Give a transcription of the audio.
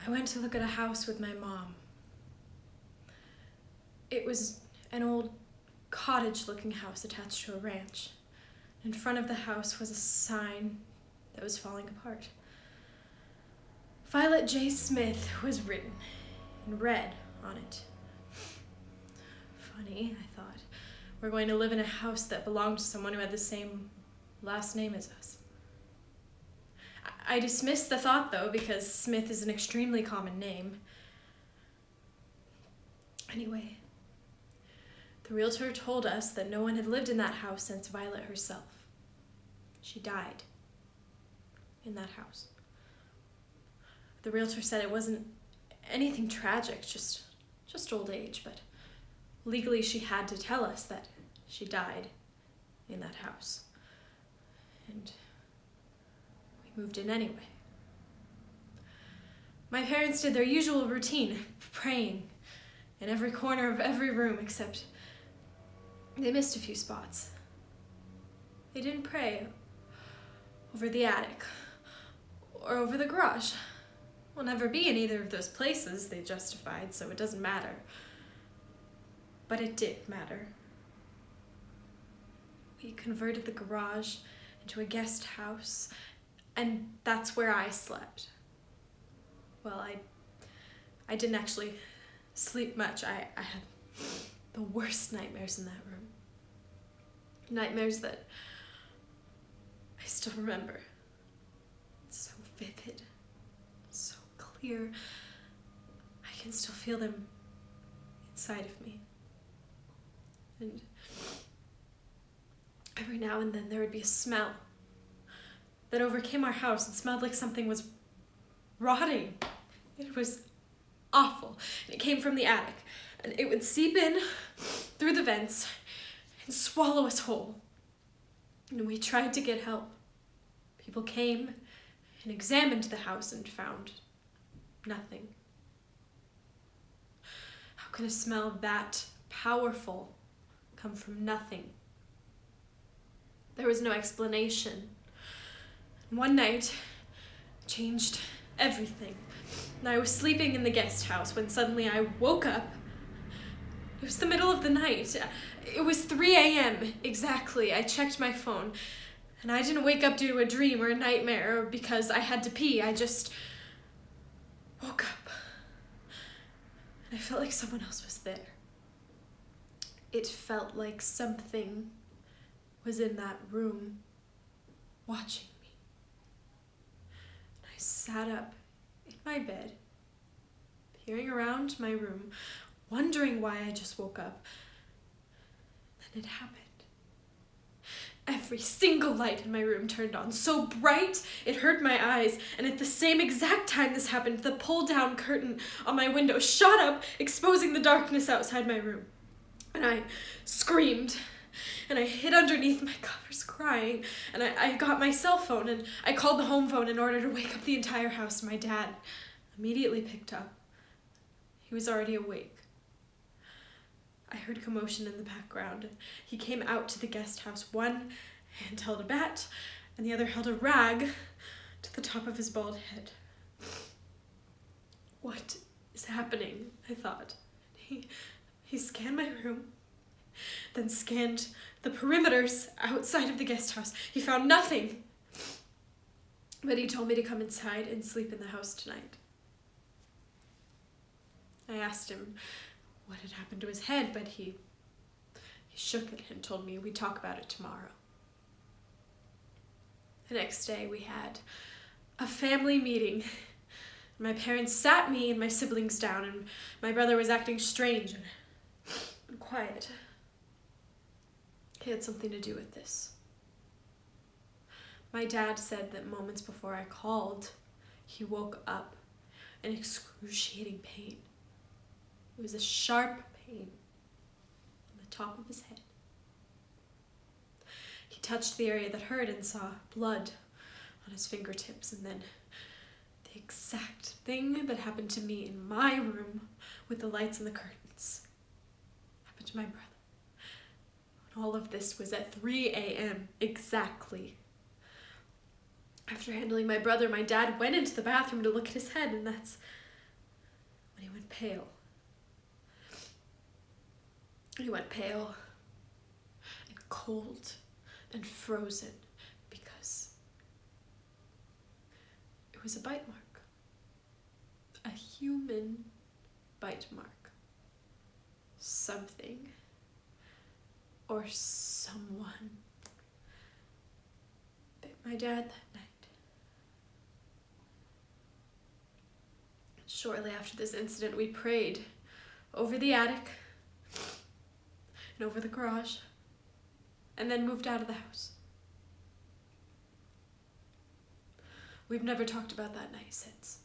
I went to look at a house with my mom. It was an old cottage-looking house attached to a ranch. In front of the house was a sign that was falling apart. Violet J. Smith was written in red on it. Funny, I thought. We're going to live in a house that belonged to someone who had the same last name as us. I dismissed the thought, though, because Smith is an extremely common name. Anyway, the realtor told us that no one had lived in that house since Violet herself. She died in that house. The realtor said it wasn't anything tragic, just old age, but legally she had to tell us that she died in that house. And we moved in anyway. My parents did their usual routine, praying in every corner of every room, except they missed a few spots. They didn't pray over the attic or over the garage. We'll never be in either of those places, they justified, so it doesn't matter. But it did matter. We converted the garage into a guest house, and that's where I slept. Well, I didn't actually sleep much. I had the worst nightmares in that room. Nightmares that I still remember. So vivid, so clear. I can still feel them inside of me. And every now and then there would be a smell that overcame our house and smelled like something was rotting. It was awful. And it came from the attic. And it would seep in through the vents and swallow us whole. And we tried to get help. People came and examined the house and found nothing. How can a smell that powerful come from nothing? There was no explanation. One night changed everything. And I was sleeping in the guest house when suddenly I woke up. It was the middle of the night. It was 3 a.m. exactly. I checked my phone. And I didn't wake up due to a dream or a nightmare or because I had to pee. I just woke up. And I felt like someone else was there. It felt like something was in that room watching me. And I sat up in my bed, peering around my room, wondering why I just woke up. Then it happened. Every single light in my room turned on, so bright it hurt my eyes, and at the same exact time this happened, the pull-down curtain on my window shot up, exposing the darkness outside my room. And I screamed, and I hid underneath my covers crying, and I got my cell phone, and I called the home phone in order to wake up the entire house. My dad immediately picked up. He was already awake. I heard commotion in the background. He came out to the guest house. One hand held a bat, and the other held a rag to the top of his bald head. What is happening? I thought. He scanned my room, then scanned the perimeters outside of the guest house. He found nothing, but he told me to come inside and sleep in the house tonight. I asked him what had happened to his head, but he shook it and told me we'd talk about it tomorrow. The next day we had a family meeting. My parents sat me and my siblings down, and my brother was acting strange and quiet. He had something to do with this. My dad said that moments before I called, he woke up in excruciating pain. It was a sharp pain on the top of his head. He touched the area that hurt and saw blood on his fingertips, and then the exact thing that happened to me in my room with the lights and the curtains happened to my brother. And all of this was at 3 a.m. exactly. After handling my brother, my dad went into the bathroom to look at his head, and that's when he went pale. He went pale and cold and frozen because it was a bite mark. A human bite mark. Something or someone bit my dad that night. Shortly after this incident, we prayed over the attic and over the garage, and then moved out of the house. We've never talked about that night since.